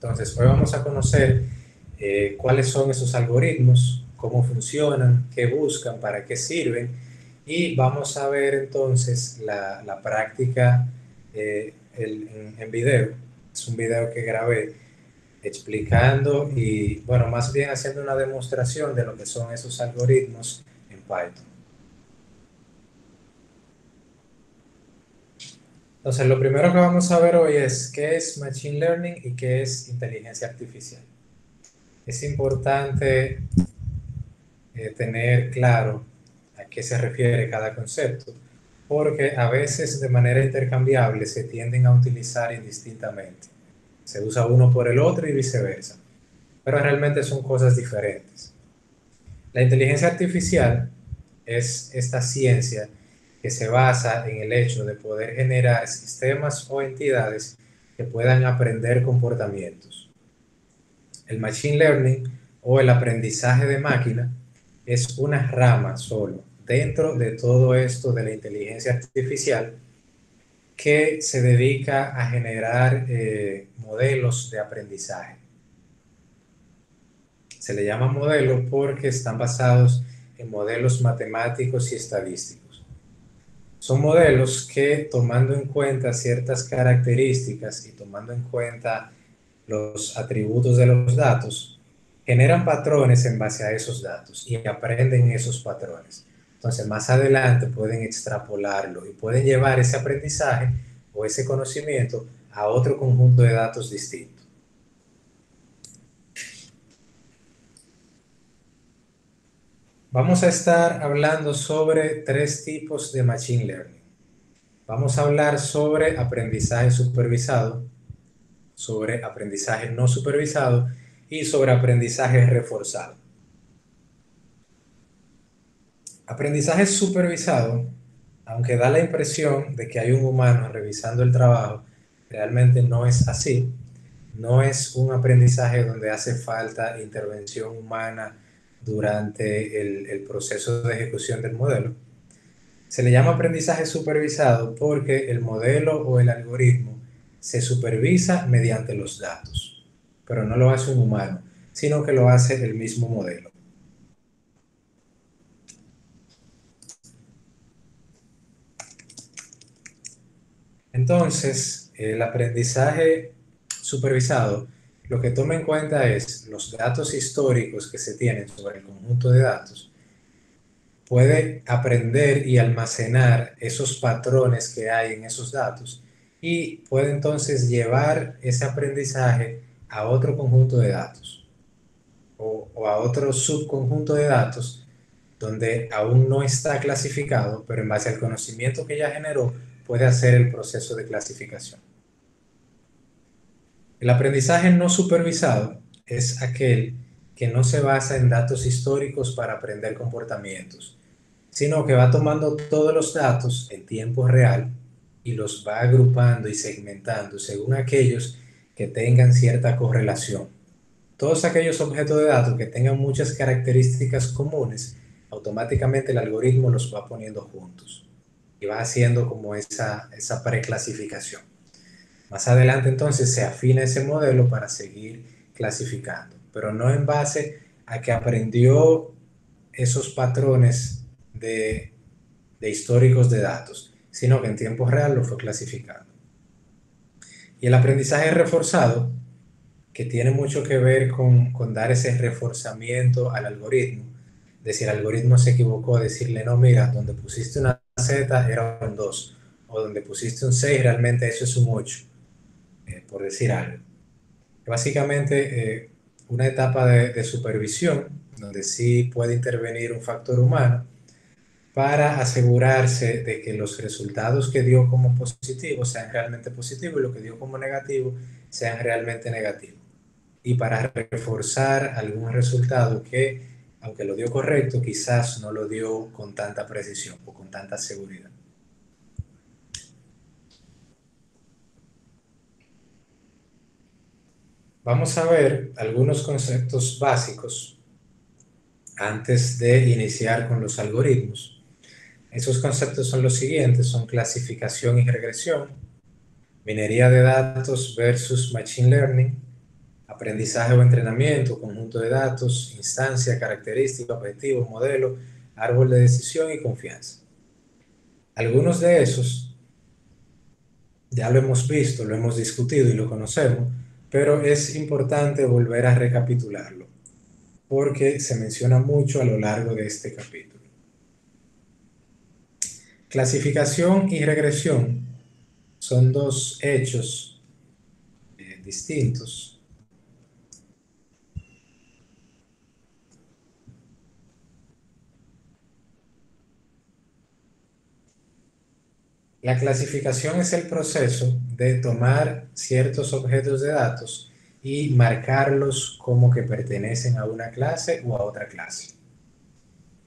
Entonces, hoy vamos a conocer cuáles son esos algoritmos, cómo funcionan, qué buscan, para qué sirven, y vamos a ver entonces la práctica en video. Es un video que grabé explicando y, bueno, más bien haciendo una demostración de lo que son esos algoritmos en Python. Entonces, lo primero que vamos a ver hoy es qué es Machine Learning y qué es inteligencia artificial. Es importante tener claro a qué se refiere cada concepto, porque a veces de manera intercambiable se tienden a utilizar indistintamente. Se usa uno por el otro y viceversa, pero realmente son cosas diferentes. La inteligencia artificial es esta ciencia que se basa en el hecho de poder generar sistemas o entidades que puedan aprender comportamientos. El machine learning o el aprendizaje de máquina es una rama solo dentro de todo esto de la inteligencia artificial que se dedica a generar modelos de aprendizaje. Se le llama modelo porque están basados en modelos matemáticos y estadísticos. Son modelos que, tomando en cuenta ciertas características y tomando en cuenta los atributos de los datos, generan patrones en base a esos datos y aprenden esos patrones. Entonces, más adelante pueden extrapolarlo y pueden llevar ese aprendizaje o ese conocimiento a otro conjunto de datos distintos. Vamos a estar hablando sobre tres tipos de Machine Learning. Vamos a hablar sobre aprendizaje supervisado, sobre aprendizaje no supervisado y sobre aprendizaje reforzado. Aprendizaje supervisado, aunque da la impresión de que hay un humano revisando el trabajo, realmente no es así. No es un aprendizaje donde hace falta intervención humana durante el proceso de ejecución del modelo. Se le llama aprendizaje supervisado porque el modelo o el algoritmo se supervisa mediante los datos, pero no lo hace un humano, sino que lo hace el mismo modelo. Entonces, el aprendizaje supervisado lo que toma en cuenta es los datos históricos que se tienen sobre el conjunto de datos, puede aprender y almacenar esos patrones que hay en esos datos y puede entonces llevar ese aprendizaje a otro conjunto de datos o a otro subconjunto de datos donde aún no está clasificado, pero en base al conocimiento que ya generó, puede hacer el proceso de clasificación. El aprendizaje no supervisado es aquel que no se basa en datos históricos para aprender comportamientos, sino que va tomando todos los datos en tiempo real y los va agrupando y segmentando según aquellos que tengan cierta correlación. Todos aquellos objetos de datos que tengan muchas características comunes, automáticamente el algoritmo los va poniendo juntos y va haciendo como esa preclasificación. Más adelante entonces se afina ese modelo para seguir clasificando, pero no en base a que aprendió esos patrones de históricos de datos, sino que en tiempo real lo fue clasificando. Y el aprendizaje reforzado, que tiene mucho que ver con dar ese reforzamiento al algoritmo, decir, el algoritmo se equivocó, decirle, no, mira, donde pusiste una Z era un 2, o donde pusiste un 6 realmente eso es un 8, por decir algo. Básicamente, una etapa de supervisión, donde sí puede intervenir un factor humano, para asegurarse de que los resultados que dio como positivos sean realmente positivos y lo que dio como negativo sean realmente negativos. Y para reforzar algún resultado que, aunque lo dio correcto, quizás no lo dio con tanta precisión o con tanta seguridad. Vamos a ver algunos conceptos básicos antes de iniciar con los algoritmos. Esos conceptos son los siguientes, son clasificación y regresión, minería de datos versus machine learning, Aprendizaje o entrenamiento, conjunto de datos, instancia, característica, objetivo, modelo, árbol de decisión y confianza. Algunos de esos ya lo hemos visto, lo hemos discutido y lo conocemos, pero es importante volver a recapitularlo porque se menciona mucho a lo largo de este capítulo. Clasificación y regresión son dos hechos distintos. La clasificación es el proceso de tomar ciertos objetos de datos y marcarlos como que pertenecen a una clase o a otra clase.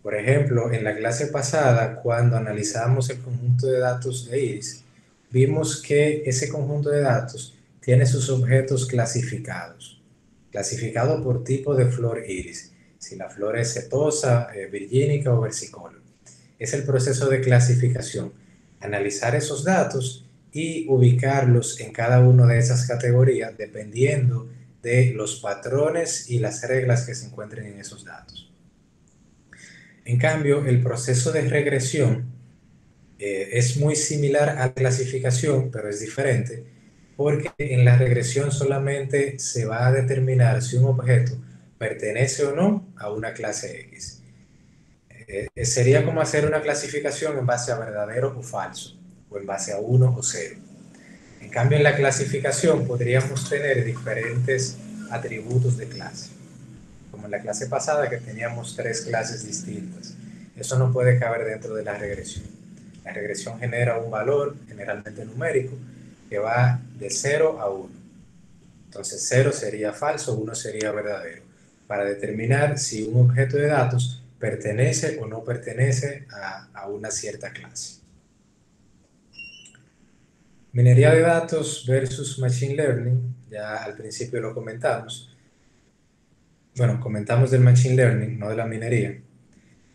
Por ejemplo, en la clase pasada, cuando analizamos el conjunto de datos de Iris, vimos que ese conjunto de datos tiene sus objetos clasificados, clasificado por tipo de flor iris, si la flor es setosa, virgínica o versicolor. Es el proceso de clasificación, analizar esos datos y ubicarlos en cada una de esas categorías dependiendo de los patrones y las reglas que se encuentren en esos datos. En cambio, el proceso de regresión es muy similar a la clasificación, pero es diferente, porque en la regresión solamente se va a determinar si un objeto pertenece o no a una clase X. Sería como hacer una clasificación en base a verdadero o falso, o en base a 1 o 0. En cambio, en la clasificación podríamos tener diferentes atributos de clase, como en la clase pasada que teníamos 3 clases distintas. Eso no puede caber dentro de la regresión. La regresión genera un valor, generalmente numérico, que va de 0 a 1. Entonces 0 sería falso, 1 sería verdadero, para determinar si un objeto de datos pertenece o no pertenece a una cierta clase. Minería de datos versus Machine Learning, ya al principio lo comentamos. Bueno, comentamos del Machine Learning, no de la minería.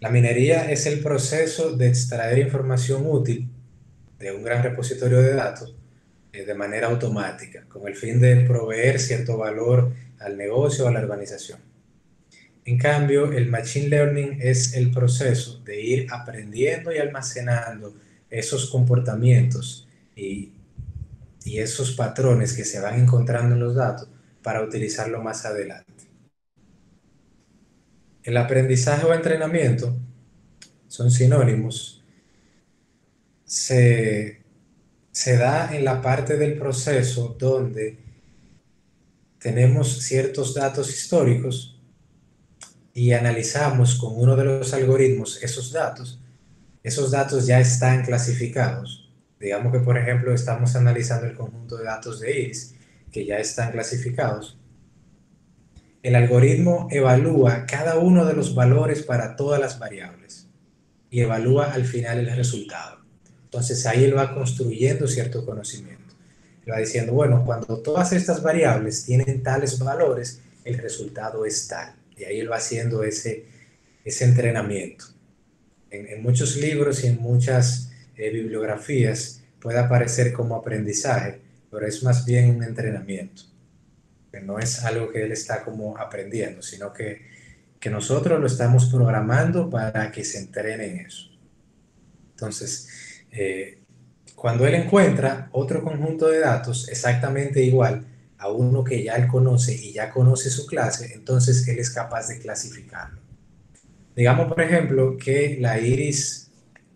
La minería es el proceso de extraer información útil de un gran repositorio de datos de manera automática, con el fin de proveer cierto valor al negocio o a la organización. En cambio, el Machine Learning es el proceso de ir aprendiendo y almacenando esos comportamientos y esos patrones que se van encontrando en los datos para utilizarlo más adelante. El aprendizaje o entrenamiento son sinónimos. Se da en la parte del proceso donde tenemos ciertos datos históricos y analizamos con uno de los algoritmos esos datos ya están clasificados. Digamos que, por ejemplo, estamos analizando el conjunto de datos de Iris, que ya están clasificados. El algoritmo evalúa cada uno de los valores para todas las variables y evalúa al final el resultado. Entonces ahí él va construyendo cierto conocimiento. Él va diciendo, bueno, cuando todas estas variables tienen tales valores, el resultado es tal. Y ahí él va haciendo ese entrenamiento. En muchos libros y en muchas bibliografías puede aparecer como aprendizaje, pero es más bien un entrenamiento. Que no es algo que él está como aprendiendo, sino que nosotros lo estamos programando para que se entrene en eso. Entonces, cuando él encuentra otro conjunto de datos exactamente igual a uno que ya él conoce y ya conoce su clase, entonces él es capaz de clasificarlo. Digamos, por ejemplo, que la iris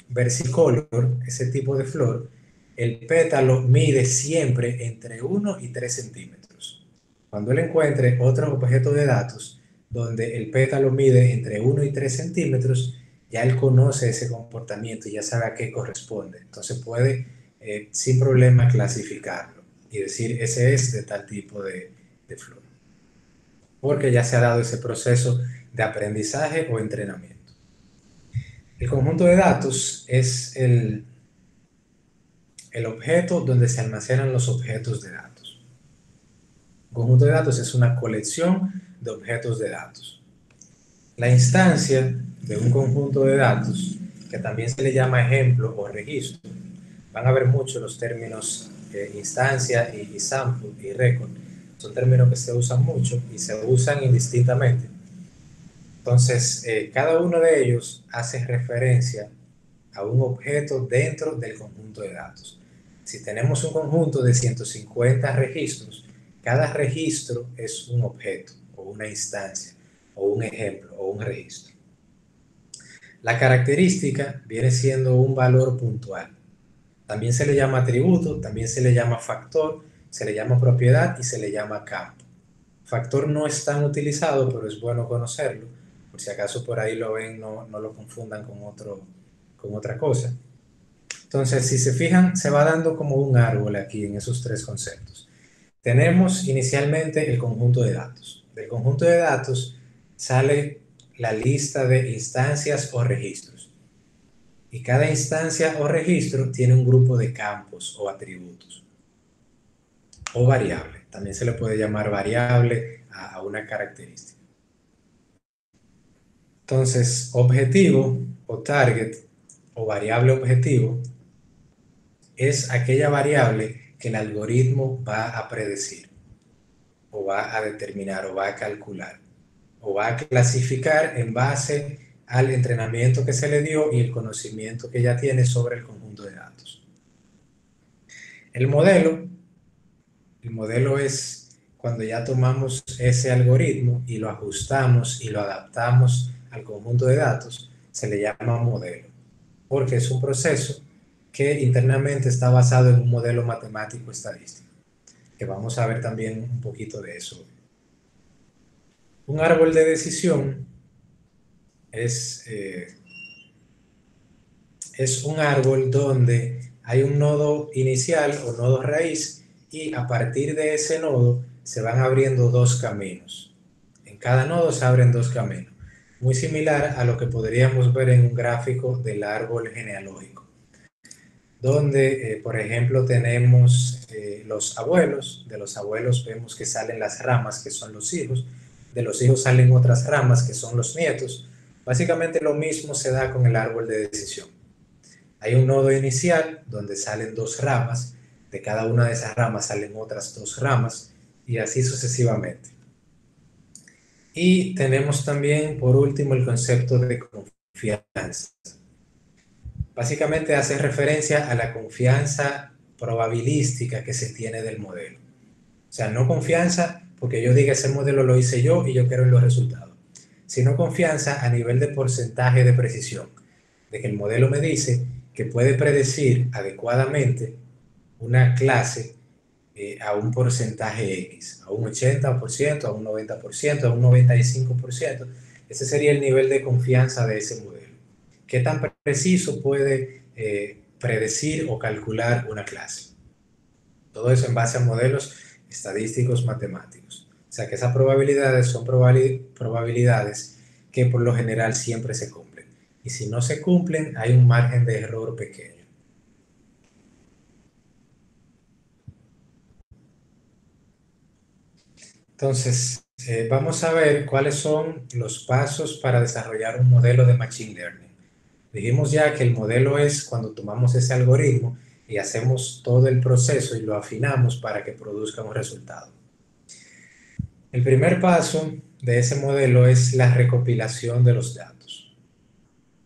versicolor, ese tipo de flor, el pétalo mide siempre entre 1 y 3 centímetros. Cuando él encuentre otro objeto de datos donde el pétalo mide entre 1 y 3 centímetros, ya él conoce ese comportamiento y ya sabe a qué corresponde. Entonces puede sin problema clasificarlo y decir ese es de tal tipo de flor. Porque ya se ha dado ese proceso de aprendizaje o entrenamiento. El conjunto de datos es el objeto donde se almacenan los objetos de datos. Un conjunto de datos es una colección de objetos de datos. La instancia de un conjunto de datos, que también se le llama ejemplo o registro, van a ver mucho los términos instancia y sample y record, son términos que se usan mucho y se usan indistintamente. Entonces, cada uno de ellos hace referencia a un objeto dentro del conjunto de datos. Si tenemos un conjunto de 150 registros, cada registro es un objeto o una instancia o un ejemplo o un registro. La característica viene siendo un valor puntual. También se le llama atributo, también se le llama factor, se le llama propiedad y se le llama campo. Factor no es tan utilizado, pero es bueno conocerlo. Por si acaso por ahí lo ven, no lo confundan con otra cosa. Entonces, si se fijan, se va dando como un árbol aquí en esos tres conceptos. Tenemos inicialmente el conjunto de datos. Del conjunto de datos sale la lista de instancias o registros. Y cada instancia o registro tiene un grupo de campos o atributos. O variable. También se le puede llamar variable a una característica. Entonces, objetivo o target o variable objetivo es aquella variable que el algoritmo va a predecir o va a determinar o va a calcular o va a clasificar en base al entrenamiento que se le dio y el conocimiento que ya tiene sobre el conjunto de datos. El modelo es cuando ya tomamos ese algoritmo y lo ajustamos y lo adaptamos al conjunto de datos, se le llama modelo, porque es un proceso que internamente está basado en un modelo matemático estadístico, que vamos a ver también un poquito de eso. Un árbol de decisión es un árbol donde hay un nodo inicial o nodo raíz y a partir de ese nodo se van abriendo dos caminos. En cada nodo se abren dos caminos, muy similar a lo que podríamos ver en un gráfico del árbol genealógico, donde, por ejemplo, tenemos los abuelos. De los abuelos vemos que salen las ramas, que son los hijos. De los hijos salen otras ramas, que son los nietos. Básicamente lo mismo se da con el árbol de decisión. Hay un nodo inicial donde salen dos ramas, de cada una de esas ramas salen otras dos ramas y así sucesivamente. Y tenemos también, por último, el concepto de confianza. Básicamente hace referencia a la confianza probabilística que se tiene del modelo. O sea, no confianza porque yo diga ese modelo lo hice yo y yo quiero los resultados, sino confianza a nivel de porcentaje de precisión, de que el modelo me dice que puede predecir adecuadamente una clase a un porcentaje X, a un 80%, a un 90%, a un 95%. Ese sería el nivel de confianza de ese modelo. ¿Qué tan preciso puede predecir o calcular una clase? Todo eso en base a modelos estadísticos matemáticos. O sea que esas probabilidades son probabilidades que por lo general siempre se cumplen. Y si no se cumplen, hay un margen de error pequeño. Entonces, vamos a ver cuáles son los pasos para desarrollar un modelo de Machine Learning. Dijimos ya que el modelo es cuando tomamos ese algoritmo y hacemos todo el proceso y lo afinamos para que produzca un resultado. El primer paso de ese modelo es la recopilación de los datos.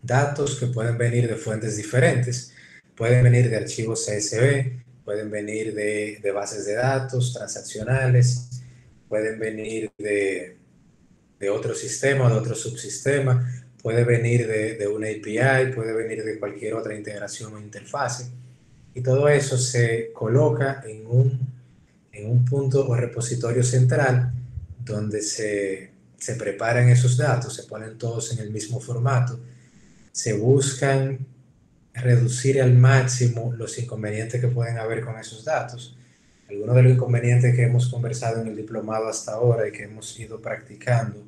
Datos que pueden venir de fuentes diferentes, pueden venir de archivos CSV, pueden venir de bases de datos transaccionales, pueden venir de otro sistema, de otro subsistema, puede venir de una API, puede venir de cualquier otra integración o interfase. Y todo eso se coloca en un punto o repositorio central donde se preparan esos datos, se ponen todos en el mismo formato, se buscan reducir al máximo los inconvenientes que pueden haber con esos datos. Algunos de los inconvenientes que hemos conversado en el diplomado hasta ahora y que hemos ido practicando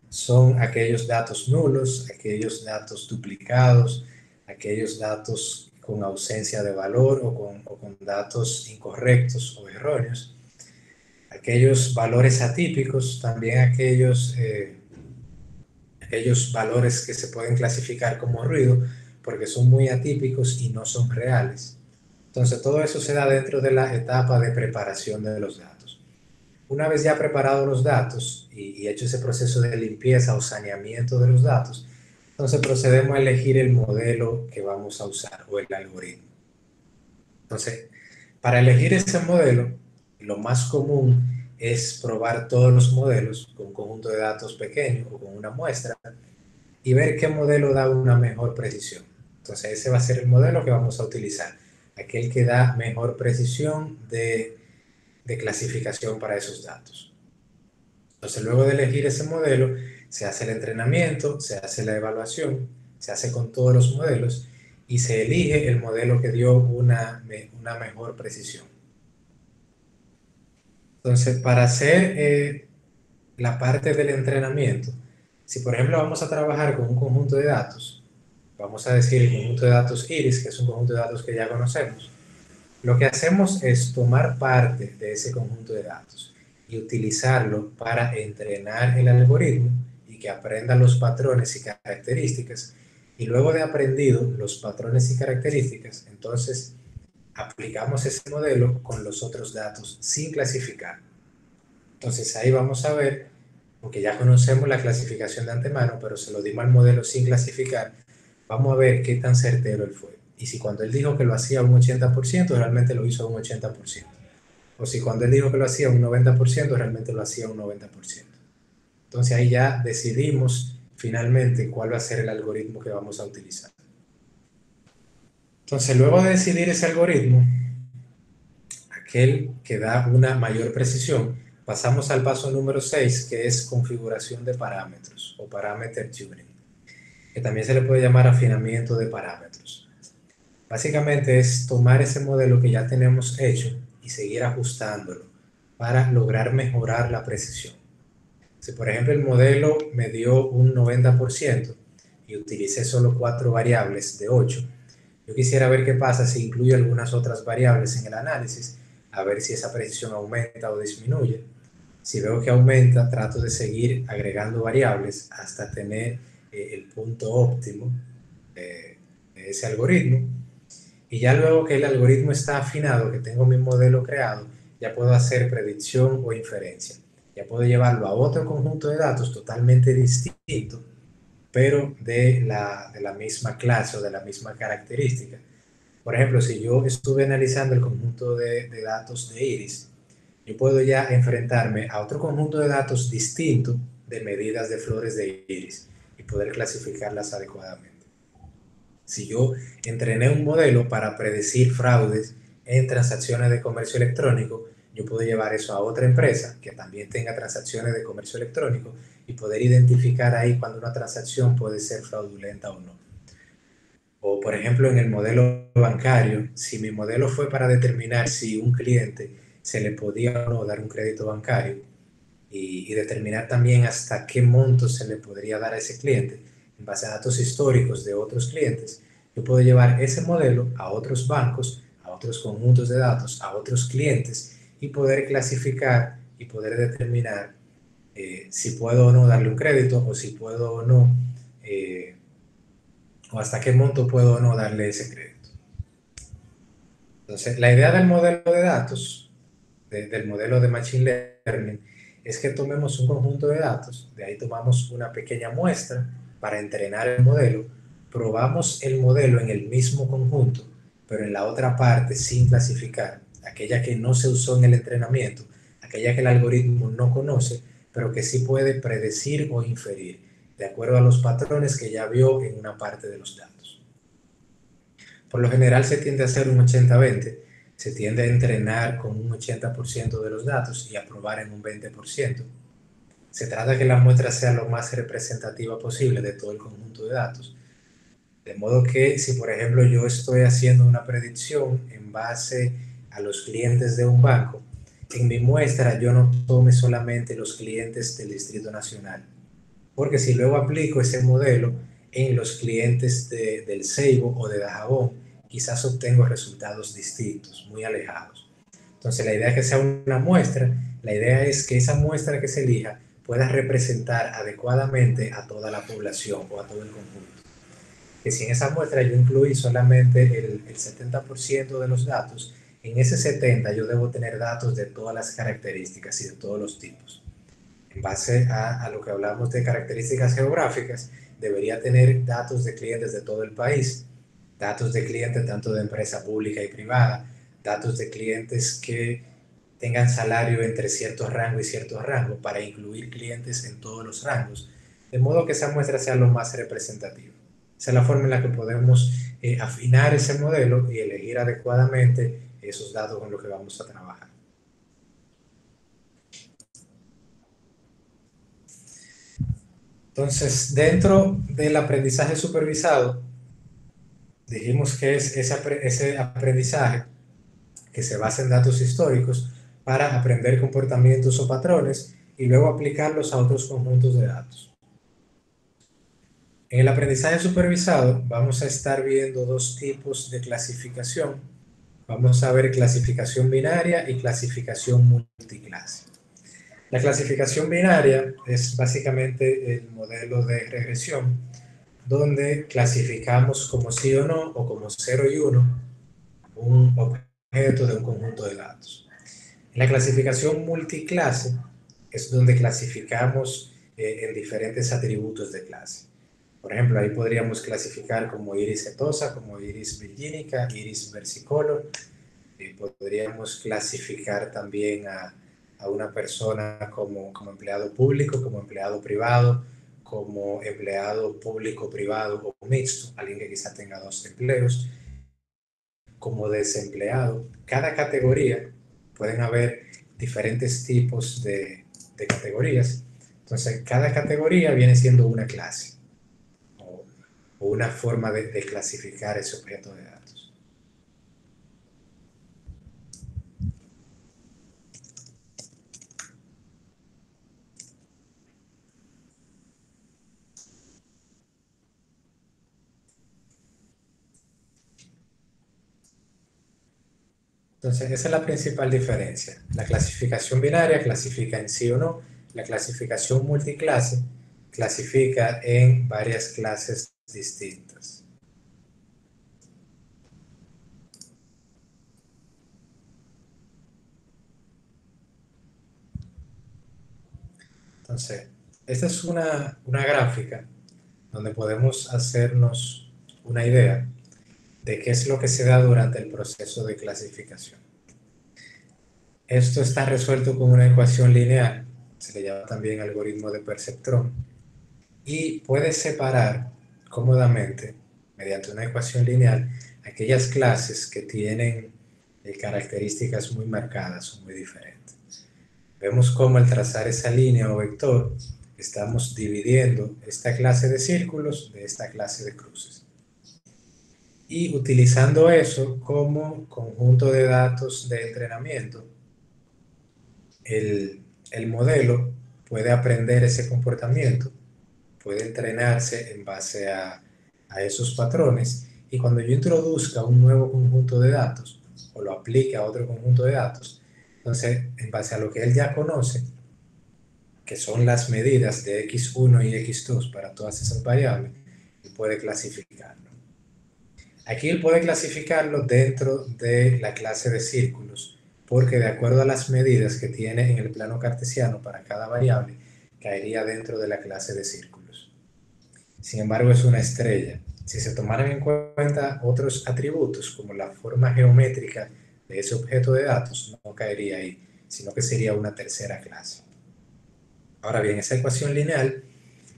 son aquellos datos nulos, aquellos datos duplicados, aquellos datos con ausencia de valor o con datos incorrectos o erróneos, aquellos valores atípicos, también aquellos valores que se pueden clasificar como ruido porque son muy atípicos y no son reales. Entonces todo eso se da dentro de la etapa de preparación de los datos. Una vez ya preparados los datos y hecho ese proceso de limpieza o saneamiento de los datos, entonces procedemos a elegir el modelo que vamos a usar o el algoritmo. Entonces, para elegir ese modelo, lo más común es probar todos los modelos con un conjunto de datos pequeño o con una muestra y ver qué modelo da una mejor precisión. Entonces, ese va a ser el modelo que vamos a utilizar, aquel que da mejor precisión de clasificación para esos datos. Entonces, luego de elegir ese modelo, se hace el entrenamiento, se hace la evaluación, se hace con todos los modelos y se elige el modelo que dio una mejor precisión. Entonces, para hacer la parte del entrenamiento, si por ejemplo vamos a trabajar con un conjunto de datos, vamos a decir el conjunto de datos IRIS, que es un conjunto de datos que ya conocemos, lo que hacemos es tomar parte de ese conjunto de datos y utilizarlo para entrenar el algoritmo y que aprenda los patrones y características. Y luego de aprendido los patrones y características, entonces aplicamos ese modelo con los otros datos sin clasificar. Entonces ahí vamos a ver, porque ya conocemos la clasificación de antemano, pero se lo dimos al modelo sin clasificar, vamos a ver qué tan certero él fue. Y si cuando él dijo que lo hacía un 80%, realmente lo hizo un 80%. O si cuando él dijo que lo hacía un 90%, realmente lo hacía un 90%. Entonces ahí ya decidimos finalmente cuál va a ser el algoritmo que vamos a utilizar. Entonces luego de decidir ese algoritmo, aquel que da una mayor precisión, pasamos al paso número 6, que es configuración de parámetros o parameter tuning, que también se le puede llamar afinamiento de parámetros. Básicamente es tomar ese modelo que ya tenemos hecho y seguir ajustándolo para lograr mejorar la precisión. Si por ejemplo el modelo me dio un 90% y utilicé solo 4 variables de 8, yo quisiera ver qué pasa si incluyo algunas otras variables en el análisis, a ver si esa precisión aumenta o disminuye. Si veo que aumenta, trato de seguir agregando variables hasta tener el punto óptimo de ese algoritmo. Y ya luego que el algoritmo está afinado, que tengo mi modelo creado, ya puedo hacer predicción o inferencia. Ya puedo llevarlo a otro conjunto de datos totalmente distinto, pero de la misma clase o de la misma característica. Por ejemplo, si yo estuve analizando el conjunto de datos de iris, yo puedo ya enfrentarme a otro conjunto de datos distinto de medidas de flores de iris y poder clasificarlas adecuadamente. Si yo entrené un modelo para predecir fraudes en transacciones de comercio electrónico, yo puedo llevar eso a otra empresa que también tenga transacciones de comercio electrónico y poder identificar ahí cuando una transacción puede ser fraudulenta o no. O, por ejemplo, en el modelo bancario, si mi modelo fue para determinar si un cliente se le podía o no dar un crédito bancario y determinar también hasta qué monto se le podría dar a ese cliente en base a datos históricos de otros clientes, yo puedo llevar ese modelo a otros bancos, a otros conjuntos de datos, a otros clientes y poder clasificar y poder determinar si puedo o no darle un crédito o si puedo o no eh, o hasta qué monto puedo o no darle ese crédito. Entonces, la idea del modelo de datos, del modelo de Machine Learning, es que tomemos un conjunto de datos, de ahí tomamos una pequeña muestra para entrenar el modelo, probamos el modelo en el mismo conjunto, pero en la otra parte sin clasificar, aquella que no se usó en el entrenamiento, aquella que el algoritmo no conoce, pero que sí puede predecir o inferir, de acuerdo a los patrones que ya vio en una parte de los datos. Por lo general se tiende a hacer un 80-20, se tiende a entrenar con un 80% de los datos y a probar en un 20%. Se trata de que la muestra sea lo más representativa posible de todo el conjunto de datos. De modo que si por ejemplo yo estoy haciendo una predicción en base a los clientes de un banco, en mi muestra yo no tome solamente los clientes del Distrito Nacional, porque si luego aplico ese modelo en los clientes del Seibo o de Dajabón, quizás obtengo resultados distintos, muy alejados. Entonces la idea es que sea una muestra, la idea es que esa muestra que se elija pueda representar adecuadamente a toda la población o a todo el conjunto. Que si en esa muestra yo incluí solamente el 70% de los datos, en ese 70 yo debo tener datos de todas las características y de todos los tipos. En base a lo que hablamos de características geográficas, debería tener datos de clientes de todo el país, datos de clientes tanto de empresa pública y privada, datos de clientes que tengan salario entre cierto rango y cierto rango para incluir clientes en todos los rangos, de modo que esa muestra sea lo más representativa. Esa es la forma en la que podemos afinar ese modelo y elegir adecuadamente esos datos con los que vamos a trabajar. Entonces, dentro del aprendizaje supervisado, dijimos que es ese aprendizaje que se basa en datos históricos para aprender comportamientos o patrones y luego aplicarlos a otros conjuntos de datos. En el aprendizaje supervisado vamos a estar viendo dos tipos de clasificación. Vamos a ver clasificación binaria y clasificación multiclase. La clasificación binaria es básicamente el modelo de regresión donde clasificamos como sí o no o como 0 y 1 un objeto de un conjunto de datos. En la clasificación multiclase es donde clasificamos en diferentes atributos de clase. Por ejemplo, ahí podríamos clasificar como iris setosa, como iris virgínica, iris versicolor. Podríamos clasificar también a una persona como empleado público, como empleado privado, como empleado público-privado o mixto, alguien que quizá tenga dos empleos, como desempleado. Cada categoría, pueden haber diferentes tipos de categorías. Entonces, cada categoría viene siendo una clase o una forma de clasificar ese objeto de datos. Entonces, esa es la principal diferencia. La clasificación binaria clasifica en sí o no. La clasificación multiclase clasifica en varias clases distintas. Entonces, esta es una gráfica donde podemos hacernos una idea de qué es lo que se da durante el proceso de clasificación. Esto está resuelto con una ecuación lineal, se le llama también algoritmo de perceptrón, y puede separar cómodamente, mediante una ecuación lineal, aquellas clases que tienen características muy marcadas o muy diferentes. Vemos cómo al trazar esa línea o vector, estamos dividiendo esta clase de círculos de esta clase de cruces. Y utilizando eso como conjunto de datos de entrenamiento, el modelo puede aprender ese comportamiento, puede entrenarse en base a esos patrones, y cuando yo introduzca un nuevo conjunto de datos o lo aplique a otro conjunto de datos, entonces en base a lo que él ya conoce, que son las medidas de x1 y x2 para todas esas variables, él puede clasificarlo. Aquí él puede clasificarlo dentro de la clase de círculos, porque de acuerdo a las medidas que tiene en el plano cartesiano para cada variable, caería dentro de la clase de círculos. Sin embargo, es una estrella. Si se tomaran en cuenta otros atributos, como la forma geométrica de ese objeto de datos, no caería ahí, sino que sería una tercera clase. Ahora bien, esa ecuación lineal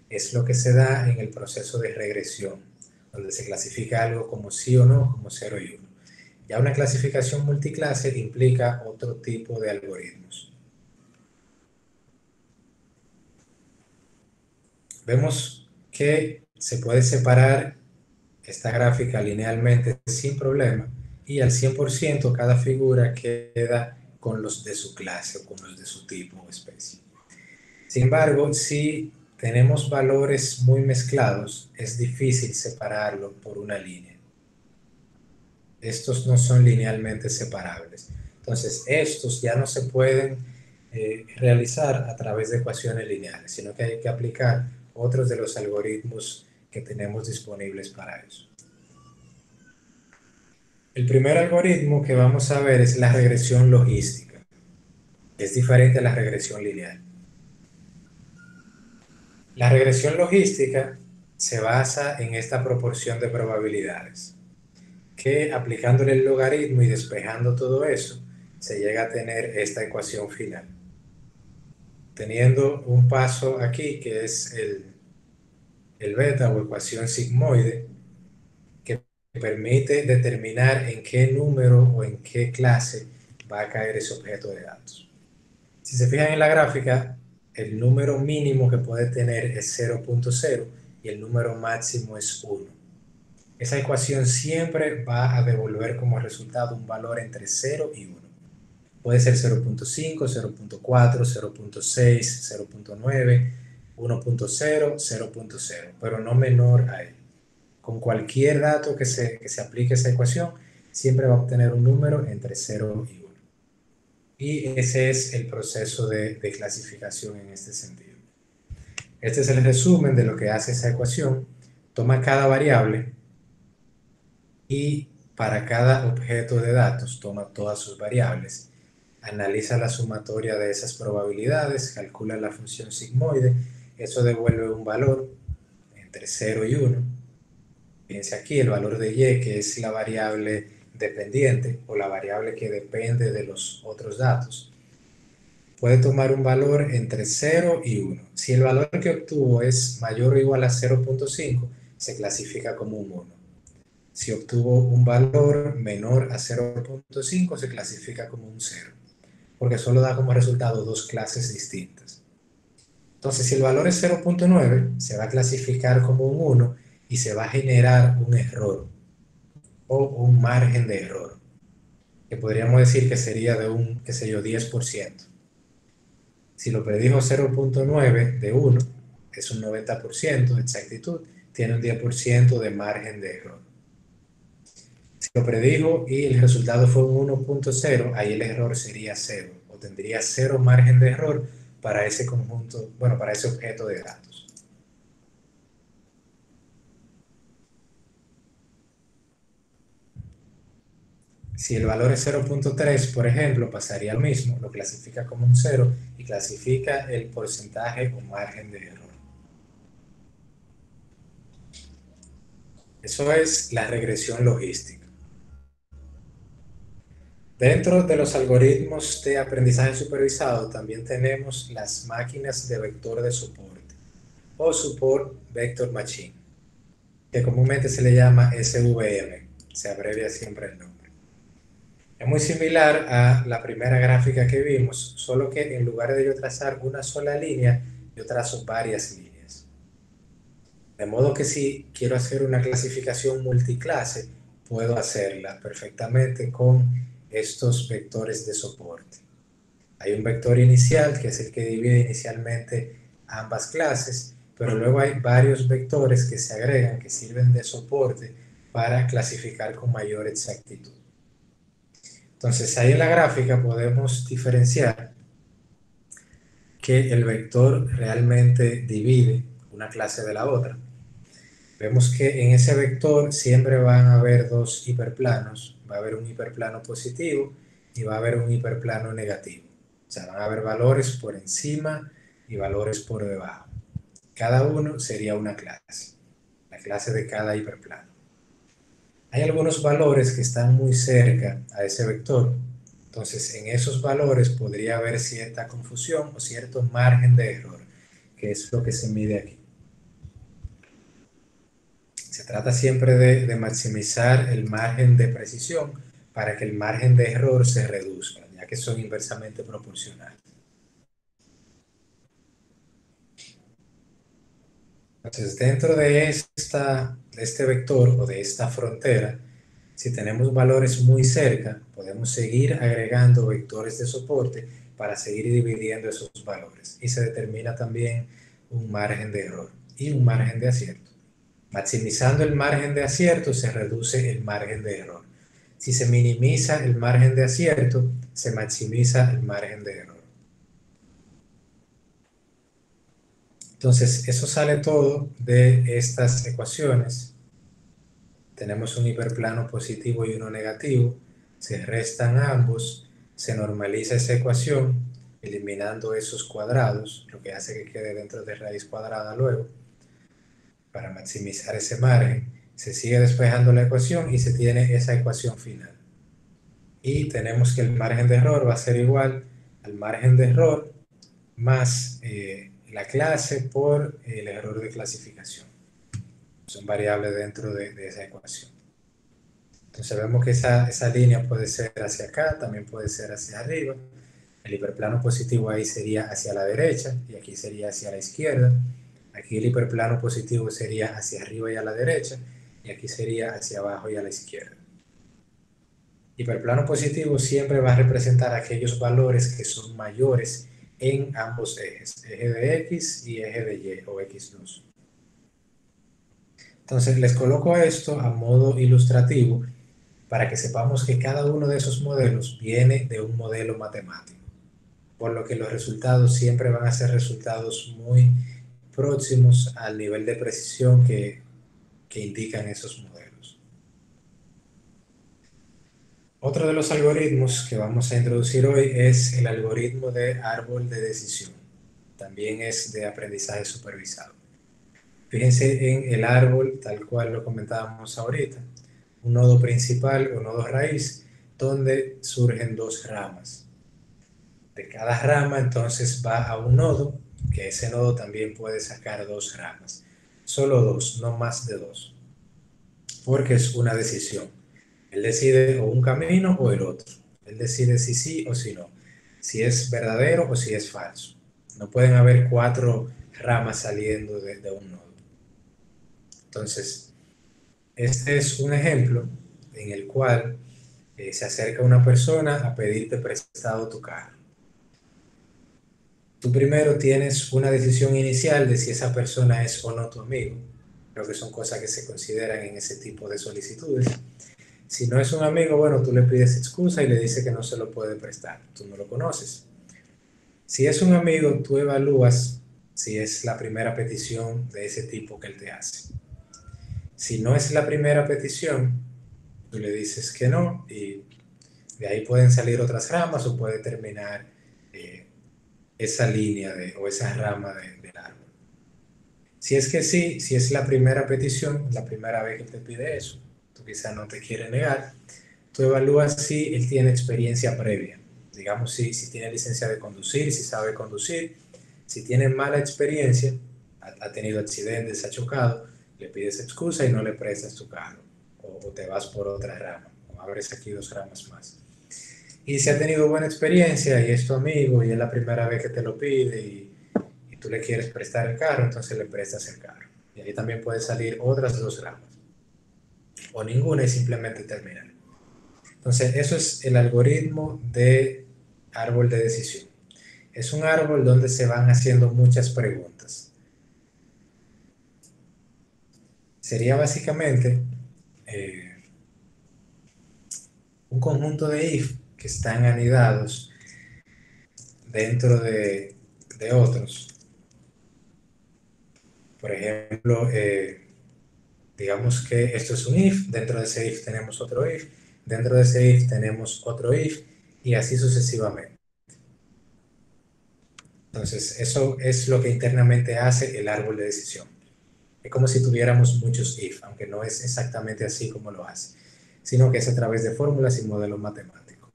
es lo que se da en el proceso de regresión, donde se clasifica algo como sí o no, como 0 y 1. Ya una clasificación multiclase implica otro tipo de algoritmos. Vemos que se puede separar esta gráfica linealmente sin problema, y al 100% cada figura queda con los de su clase o con los de su tipo o especie. Sin embargo, si tenemos valores muy mezclados, es difícil separarlo por una línea. Estos no son linealmente separables. Entonces, estos ya no se pueden realizar a través de ecuaciones lineales, sino que hay que aplicar otros de los algoritmos que tenemos disponibles para eso. El primer algoritmo que vamos a ver es la regresión logística. Es diferente a la regresión lineal. La regresión logística se basa en esta proporción de probabilidades, que aplicándole el logaritmo y despejando todo eso, se llega a tener esta ecuación final. Teniendo un paso aquí que es el beta o ecuación sigmoide, que permite determinar en qué número o en qué clase va a caer ese objeto de datos. Si se fijan en la gráfica, el número mínimo que puede tener es 0.0 y el número máximo es 1. Esa ecuación siempre va a devolver como resultado un valor entre 0 y 1. Puede ser 0.5, 0.4, 0.6, 0.9, 1.0, 0.0, pero no menor a él. Con cualquier dato que se aplique a esa ecuación, siempre va a obtener un número entre 0 y 1. Y ese es el proceso de clasificación en este sentido. Este es el resumen de lo que hace esa ecuación. Toma cada variable y para cada objeto de datos toma todas sus variables, analiza la sumatoria de esas probabilidades, calcula la función sigmoide, eso devuelve un valor entre 0 y 1. Fíjense aquí el valor de y, que es la variable dependiente o la variable que depende de los otros datos. Puede tomar un valor entre 0 y 1. Si el valor que obtuvo es mayor o igual a 0.5, se clasifica como un 1. Si obtuvo un valor menor a 0.5, se clasifica como un 0, porque solo da como resultado dos clases distintas. Entonces, si el valor es 0.9, se va a clasificar como un 1 y se va a generar un error o un margen de error, que podríamos decir que sería de un, qué sé yo, 10%. Si lo predijo 0.9 de 1, es un 90% de exactitud, tiene un 10% de margen de error. Si lo predijo y el resultado fue un 1.0, ahí el error sería 0, o tendría 0 margen de error para ese conjunto, bueno, para ese objeto de datos. Si el valor es 0.3, por ejemplo, pasaría lo mismo, lo clasifica como un 0 y clasifica el porcentaje o margen de error. Eso es la regresión logística. Dentro de los algoritmos de aprendizaje supervisado también tenemos las máquinas de vector de soporte o Support Vector Machine, que comúnmente se le llama SVM, se abrevia siempre el nombre. Es muy similar a la primera gráfica que vimos, solo que en lugar de yo trazar una sola línea, yo trazo varias líneas. De modo que si quiero hacer una clasificación multiclase, puedo hacerla perfectamente con estos vectores de soporte. Hay un vector inicial, que es el que divide inicialmente ambas clases, pero luego hay varios vectores que se agregan, que sirven de soporte para clasificar con mayor exactitud. Entonces, ahí en la gráfica podemos diferenciar que el vector realmente divide una clase de la otra. Vemos que en ese vector siempre van a haber dos hiperplanos. Va a haber un hiperplano positivo y va a haber un hiperplano negativo. O sea, van a haber valores por encima y valores por debajo. Cada uno sería una clase, la clase de cada hiperplano. Hay algunos valores que están muy cerca a ese vector. Entonces, en esos valores podría haber cierta confusión o cierto margen de error, que es lo que se mide aquí. Se trata siempre de maximizar el margen de precisión para que el margen de error se reduzca, ya que son inversamente proporcionales. Entonces, dentro de este vector o de esta frontera, si tenemos valores muy cerca, podemos seguir agregando vectores de soporte para seguir dividiendo esos valores. Y se determina también un margen de error y un margen de acierto. Maximizando el margen de acierto, se reduce el margen de error. Si se minimiza el margen de acierto, se maximiza el margen de error. Entonces, eso sale todo de estas ecuaciones. tenemos un hiperplano positivo y uno negativo, se restan ambos, se normaliza esa ecuación, eliminando esos cuadrados, lo que hace que quede dentro de raíz cuadrada luego, para maximizar ese margen. Se sigue despejando la ecuación y se tiene esa ecuación final. Y tenemos que el margen de error va a ser igual al margen de error más la clase por el error de clasificación. Son variables dentro de esa ecuación. Entonces vemos que esa línea puede ser hacia acá, también puede ser hacia arriba. El hiperplano positivo ahí sería hacia la derecha y aquí sería hacia la izquierda. Aquí el hiperplano positivo sería hacia arriba y a la derecha y aquí sería hacia abajo y a la izquierda. Hiperplano positivo siempre va a representar aquellos valores que son mayores en ambos ejes, eje de X y eje de Y o X2. Entonces les coloco esto a modo ilustrativo para que sepamos que cada uno de esos modelos viene de un modelo matemático, por lo que los resultados siempre van a ser resultados muy próximos al nivel de precisión que indican esos modelos. Otro de los algoritmos que vamos a introducir hoy es el algoritmo de árbol de decisión. También es de aprendizaje supervisado. Fíjense en el árbol, tal cual lo comentábamos ahorita, un nodo principal o nodo raíz, donde surgen dos ramas. De cada rama entonces va a un nodo, que ese nodo también puede sacar dos ramas. Solo dos, no más de dos, porque es una decisión. Él decide o un camino o el otro. Él decide si sí o si no, si es verdadero o si es falso. No pueden haber cuatro ramas saliendo de un nodo. Entonces, este es un ejemplo en el cual se acerca una persona a pedirte prestado tu carro. Tú primero tienes una decisión inicial de si esa persona es o no tu amigo. Creo que son cosas que se consideran en ese tipo de solicitudes. Si no es un amigo, bueno, tú le pides excusa y le dices que no se lo puede prestar. Tú no lo conoces. Si es un amigo, tú evalúas si es la primera petición de ese tipo que él te hace. Si no es la primera petición, tú le dices que no y de ahí pueden salir otras ramas o puede terminar esa línea o esa rama del árbol. Si es que sí, si es la primera petición, la primera vez que te pide eso, tú quizás no te quieres negar, tú evalúas si él tiene experiencia previa. Digamos, si tiene licencia de conducir, si sabe conducir, si tiene mala experiencia, ha tenido accidentes, ha chocado, le pides excusa y no le prestas tu carro o te vas por otra rama o abres aquí dos ramas más. Y si ha tenido buena experiencia y es tu amigo y es la primera vez que te lo pide y tú le quieres prestar el carro, entonces le prestas el carro. Y ahí también pueden salir otras dos ramas. O ninguna y simplemente terminar. Entonces, eso es el algoritmo de árbol de decisión. Es un árbol donde se van haciendo muchas preguntas. Sería básicamente un conjunto de if que están anidados dentro de otros. Por ejemplo, digamos que esto es un if, dentro de ese if tenemos otro if, dentro de ese if tenemos otro if y así sucesivamente. Entonces, eso es lo que internamente hace el árbol de decisión. Es como si tuviéramos muchos if, aunque no es exactamente así como lo hace, sino que es a través de fórmulas y modelos matemáticos.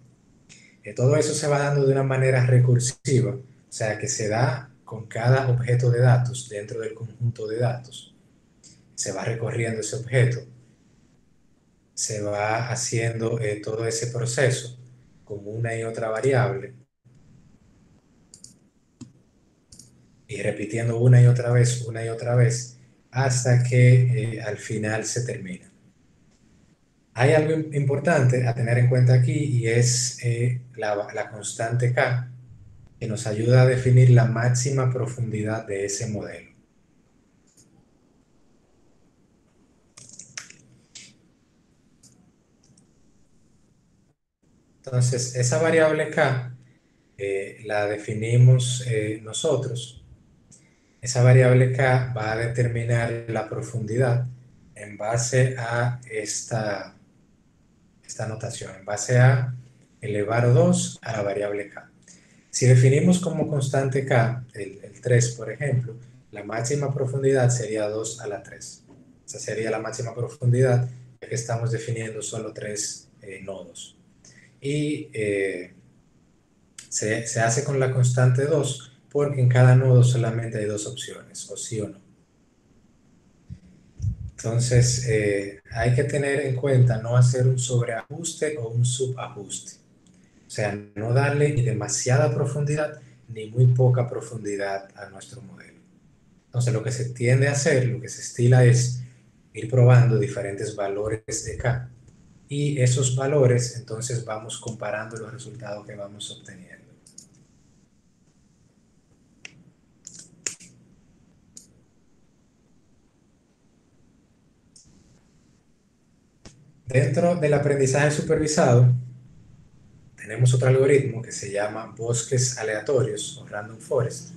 Todo eso se va dando de una manera recursiva, o sea, que se da con cada objeto de datos dentro del conjunto de datos. Se va recorriendo ese objeto, se va haciendo todo ese proceso con una y otra variable y repitiendo una y otra vez, hasta que al final se termina. Hay algo importante a tener en cuenta aquí y es la constante K, que nos ayuda a definir la máxima profundidad de ese modelo. Entonces, esa variable K la definimos nosotros. Esa variable K va a determinar la profundidad en base a esta notación, en base a elevar 2 a la variable k. Si definimos como constante k, el 3, por ejemplo, la máxima profundidad sería 2 a la 3. Esa sería la máxima profundidad, ya que estamos definiendo solo 3 nodos. Y se hace con la constante 2 porque en cada nodo solamente hay dos opciones, o sí o no. Entonces, hay que tener en cuenta no hacer un sobreajuste o un subajuste. O sea, no darle ni demasiada profundidad ni muy poca profundidad a nuestro modelo. Entonces, lo que se tiende a hacer, lo que se estila es ir probando diferentes valores de K. Y esos valores, entonces vamos comparando los resultados que vamos obteniendo. Dentro del aprendizaje supervisado, tenemos otro algoritmo que se llama bosques aleatorios o random forest.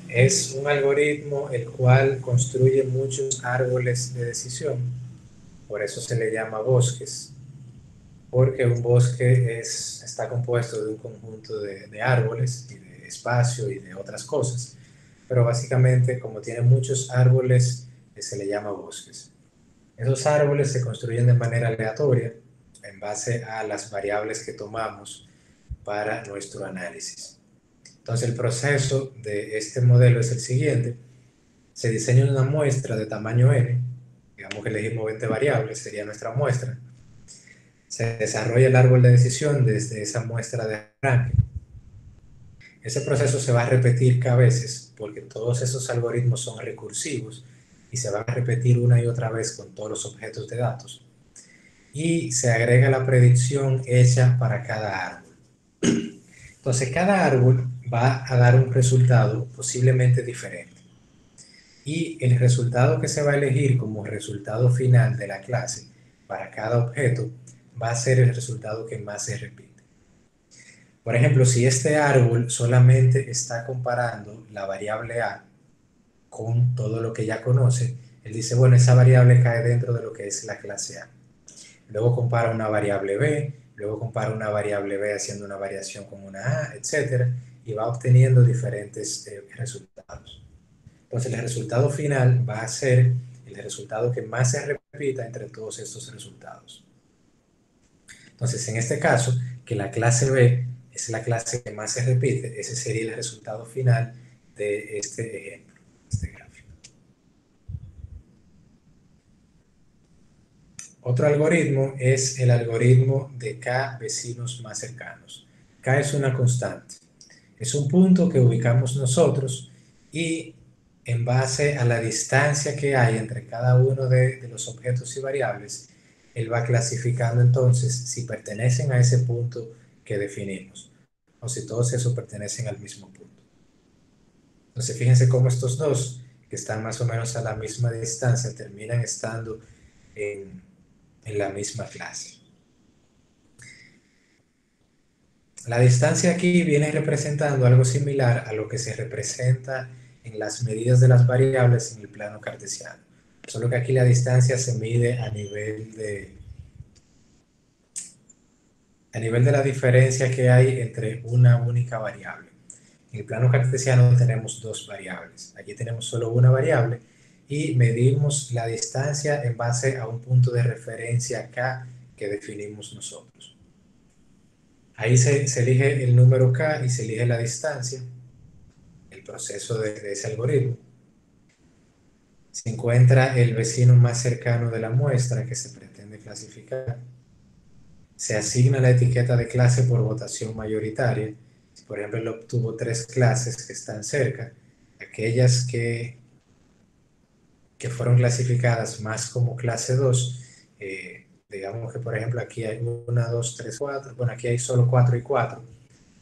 Es un algoritmo el cual construye muchos árboles de decisión, por eso se le llama bosques, porque un bosque está compuesto de un conjunto de árboles y de espacio y de otras cosas, pero básicamente como tiene muchos árboles, se le llama bosques. Esos árboles se construyen de manera aleatoria en base a las variables que tomamos para nuestro análisis. Entonces el proceso de este modelo es el siguiente. Se diseña una muestra de tamaño n, digamos que elegimos 20 variables, sería nuestra muestra. Se desarrolla el árbol de decisión desde esa muestra de arranque. Ese proceso se va a repetir cada vez porque todos esos algoritmos son recursivos y se van a repetir una y otra vez con todos los objetos de datos. Y se agrega la predicción hecha para cada árbol. Entonces, cada árbol va a dar un resultado posiblemente diferente. Y el resultado que se va a elegir como resultado final de la clase para cada objeto va a ser el resultado que más se repite. Por ejemplo, si este árbol solamente está comparando la variable A con todo lo que ya conoce, él dice, bueno, esa variable cae dentro de lo que es la clase A. Luego compara una variable B, luego compara una variable B haciendo una variación con una A, etc. Y va obteniendo diferentes resultados. Entonces el resultado final va a ser el resultado que más se repita entre todos estos resultados. Entonces en este caso, que la clase B es la clase que más se repite, ese sería el resultado final de este ejemplo, este gráfico. Otro algoritmo es el algoritmo de K vecinos más cercanos. K es una constante. Es un punto que ubicamos nosotros y en base a la distancia que hay entre cada uno de los objetos y variables, él va clasificando entonces si pertenecen a ese punto que definimos o si todos esos pertenecen al mismo punto. Entonces fíjense cómo estos dos, que están más o menos a la misma distancia, terminan estando en la misma clase. La distancia aquí viene representando algo similar a lo que se representa en las medidas de las variables en el plano cartesiano. Solo que aquí la distancia se mide a nivel de la diferencia que hay entre una única variable. En el plano cartesiano tenemos dos variables. Aquí tenemos solo una variable y medimos la distancia en base a un punto de referencia K que definimos nosotros. Ahí se elige el número K y se elige la distancia, el proceso de ese algoritmo. Se encuentra el vecino más cercano de la muestra que se pretende clasificar. Se asigna la etiqueta de clase por votación mayoritaria. Si por ejemplo él obtuvo 3 clases que están cerca, aquellas que fueron clasificadas más como clase 2, digamos que por ejemplo aquí hay 1, 2, 3, 4, bueno aquí hay solo 4 y 4,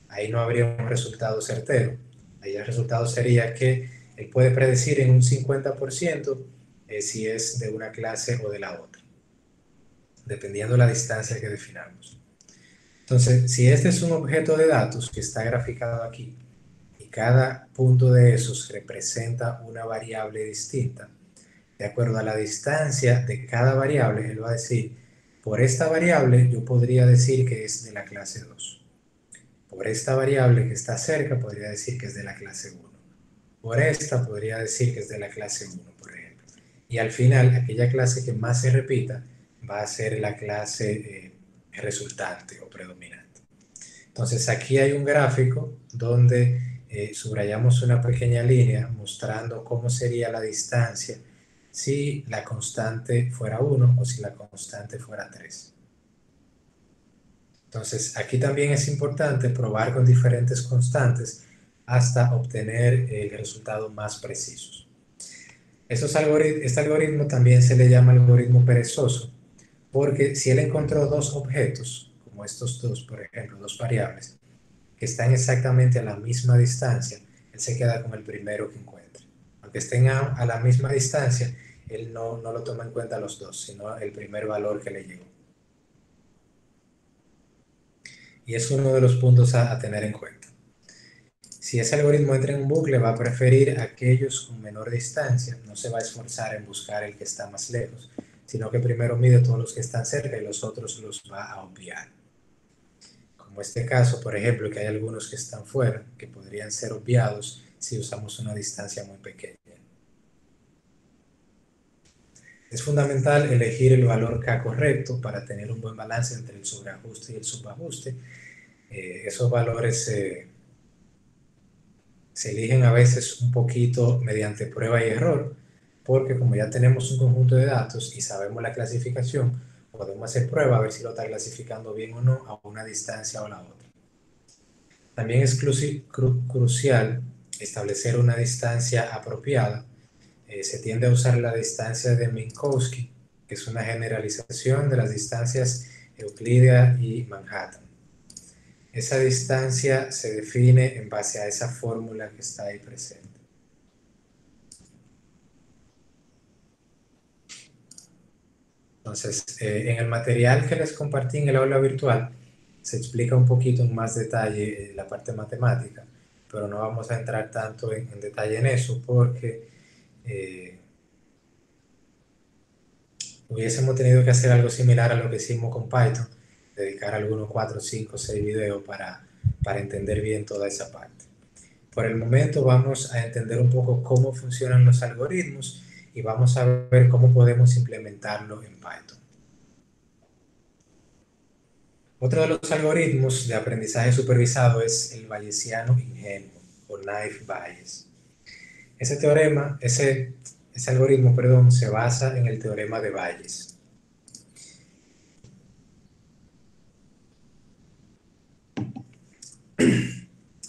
ahí no habría un resultado certero. Ahí el resultado sería que él puede predecir en un 50% si es de una clase o de la otra, dependiendo de la distancia que definamos. Entonces, si este es un objeto de datos que está graficado aquí y cada punto de esos representa una variable distinta, de acuerdo a la distancia de cada variable, él va a decir, por esta variable yo podría decir que es de la clase 2. Por esta variable que está cerca podría decir que es de la clase 1. Por esta podría decir que es de la clase 1, por ejemplo. Y al final, aquella clase que más se repita va a ser la clase resultante o predominante. Entonces aquí hay un gráfico donde subrayamos una pequeña línea mostrando cómo sería la distancia si la constante fuera 1 o si la constante fuera 3. Entonces aquí también es importante probar con diferentes constantes hasta obtener el resultado más preciso. Este algoritmo también se le llama algoritmo perezoso, porque si él encontró dos objetos, como estos dos, por ejemplo, dos variables, que están exactamente a la misma distancia, él se queda con el primero que encuentre. Aunque estén a la misma distancia, él no lo toma en cuenta los dos, sino el primer valor que le llegó. Y es uno de los puntos a tener en cuenta. Si ese algoritmo entra en un bucle, va a preferir aquellos con menor distancia, no se va a esforzar en buscar el que está más lejos, sino que primero mide todos los que están cerca y los otros los va a obviar. Como este caso, por ejemplo, que hay algunos que están fuera, que podrían ser obviados si usamos una distancia muy pequeña. Es fundamental elegir el valor K correcto para tener un buen balance entre el sobreajuste y el subajuste. Esos valores se eligen a veces un poquito mediante prueba y error, porque como ya tenemos un conjunto de datos y sabemos la clasificación, podemos hacer prueba a ver si lo está clasificando bien o no a una distancia o la otra. También es crucial establecer una distancia apropiada. Se tiende a usar la distancia de Minkowski, que es una generalización de las distancias Euclidea y Manhattan. Esa distancia se define en base a esa fórmula que está ahí presente. Entonces, en el material que les compartí en el aula virtual, se explica un poquito en más detalle la parte matemática, pero no vamos a entrar tanto en detalle en eso porque hubiésemos tenido que hacer algo similar a lo que hicimos con Python, dedicar algunos 4, 5, 6 videos para entender bien toda esa parte. Por el momento vamos a entender un poco cómo funcionan los algoritmos y vamos a ver cómo podemos implementarlo en Python. Otro de los algoritmos de aprendizaje supervisado es el bayesiano ingenuo o naive Bayes. Ese algoritmo, perdón, se basa en el teorema de Bayes.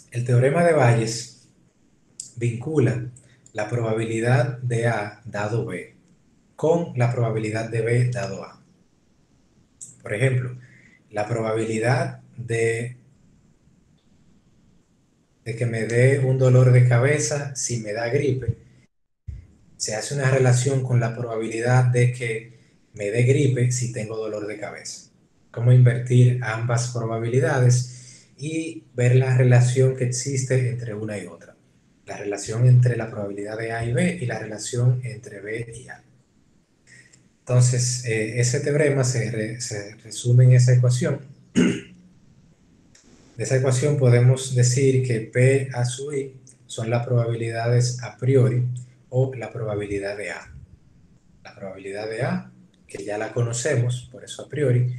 El teorema de Bayes vincula la probabilidad de A dado B con la probabilidad de B dado A. Por ejemplo, la probabilidad de que me dé un dolor de cabeza si me da gripe se hace una relación con la probabilidad de que me dé gripe si tengo dolor de cabeza. Cómo invertir ambas probabilidades y ver la relación que existe entre una y otra. La relación entre la probabilidad de A y B y la relación entre B y A. Entonces, ese teorema se resume en esa ecuación. De esa ecuación podemos decir que P a sub I son las probabilidades a priori o la probabilidad de A. La probabilidad de A, que ya la conocemos, por eso a priori,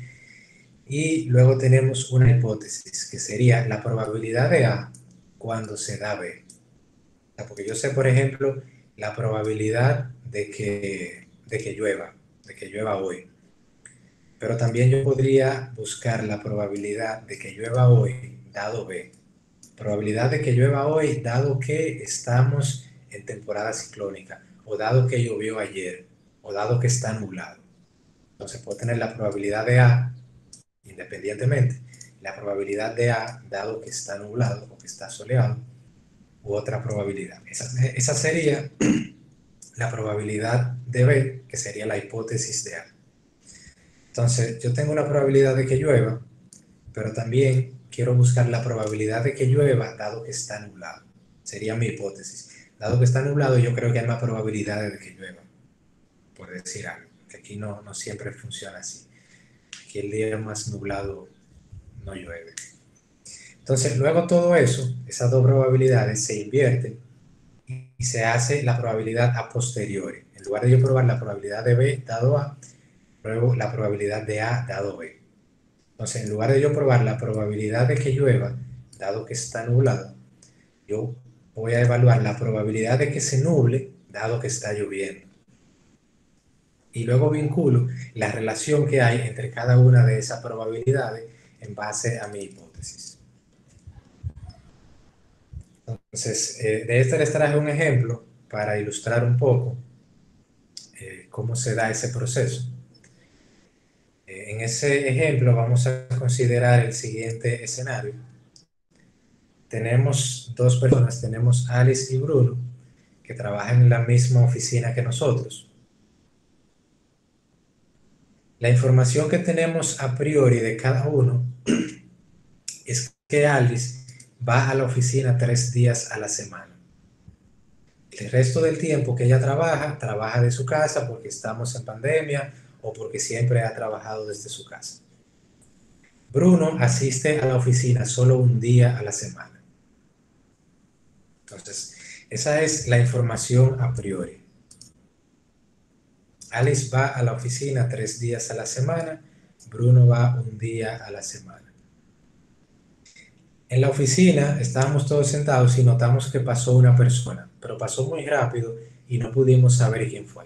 y luego tenemos una hipótesis, que sería la probabilidad de A cuando se da B. O sea, porque yo sé, por ejemplo, la probabilidad de que llueva hoy. Pero también yo podría buscar la probabilidad de que llueva hoy, dado B. Probabilidad de que llueva hoy, dado que estamos en temporada ciclónica, o dado que llovió ayer, o dado que está nublado. Entonces puedo tener la probabilidad de A, independientemente, la probabilidad de A, dado que está nublado o que está soleado, u otra probabilidad. Esa sería la probabilidad de B, que sería la hipótesis de A. Entonces, yo tengo una probabilidad de que llueva, pero también quiero buscar la probabilidad de que llueva dado que está nublado. Sería mi hipótesis. Dado que está nublado, yo creo que hay más probabilidades de que llueva. por decir algo, que aquí no siempre funciona así. Aquí el día más nublado no llueve. Entonces, luego todo eso, esas dos probabilidades se invierten y se hace la probabilidad a posteriori. En lugar de yo probar la probabilidad de B dado A, pruebo la probabilidad de A dado B. Entonces, en lugar de yo probar la probabilidad de que llueva, dado que está nublado, yo voy a evaluar la probabilidad de que se nuble, dado que está lloviendo. Y luego vinculo la relación que hay entre cada una de esas probabilidades en base a mi hipótesis. Entonces, de esto les traje un ejemplo para ilustrar un poco cómo se da ese proceso. En ese ejemplo vamos a considerar el siguiente escenario. Tenemos dos personas, tenemos Alice y Bruno, que trabajan en la misma oficina que nosotros. La información que tenemos a priori de cada uno es que Alice va a la oficina 3 días a la semana. El resto del tiempo que ella trabaja de su casa porque estamos en pandemia o porque siempre ha trabajado desde su casa. Bruno asiste a la oficina solo un día a la semana. Entonces, esa es la información a priori. Alice va a la oficina 3 días a la semana, Bruno va un día a la semana. En la oficina estábamos todos sentados y notamos que pasó una persona, pero pasó muy rápido y no pudimos saber quién fue.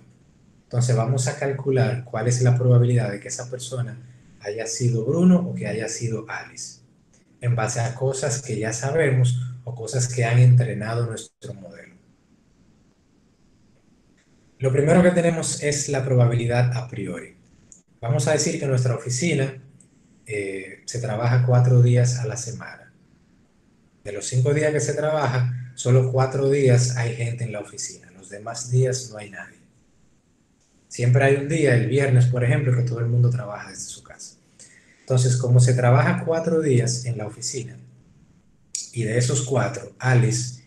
Entonces vamos a calcular cuál es la probabilidad de que esa persona haya sido Bruno o que haya sido Alice, en base a cosas que ya sabemos o cosas que han entrenado nuestro modelo. Lo primero que tenemos es la probabilidad a priori. Vamos a decir que en nuestra oficina se trabaja 4 días a la semana. De los 5 días que se trabaja, solo 4 días hay gente en la oficina. Los demás días no hay nadie. Siempre hay un día, el viernes, por ejemplo, que todo el mundo trabaja desde su casa. Entonces, como se trabaja 4 días en la oficina, y de esos 4, Alice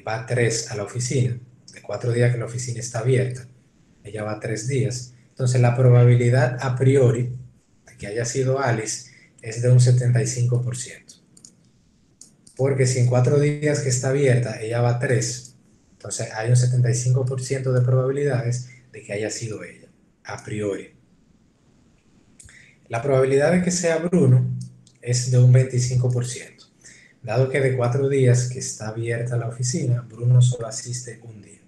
va 3 a la oficina, de 4 días que la oficina está abierta, ella va 3 días. Entonces, la probabilidad a priori de que haya sido Alice es de un 75%. Porque si en 4 días que está abierta ella va 3, entonces hay un 75% de probabilidades de que haya sido ella, a priori. La probabilidad de que sea Bruno es de un 25%, dado que de 4 días que está abierta la oficina, Bruno solo asiste un día.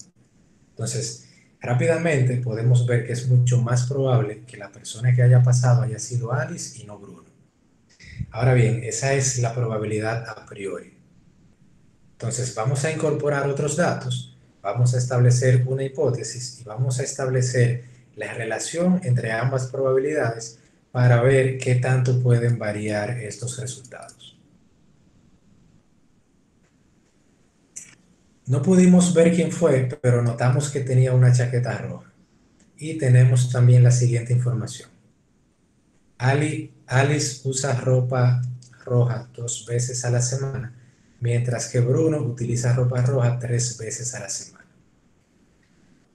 Entonces, rápidamente podemos ver que es mucho más probable que la persona que haya pasado haya sido Alice y no Bruno. Ahora bien, esa es la probabilidad a priori. Entonces, vamos a incorporar otros datos, vamos a establecer una hipótesis y vamos a establecer la relación entre ambas probabilidades para ver qué tanto pueden variar estos resultados. No pudimos ver quién fue, pero notamos que tenía una chaqueta roja. Y tenemos también la siguiente información. Alice usa ropa roja 2 veces a la semana, mientras que Bruno utiliza ropa roja 3 veces a la semana.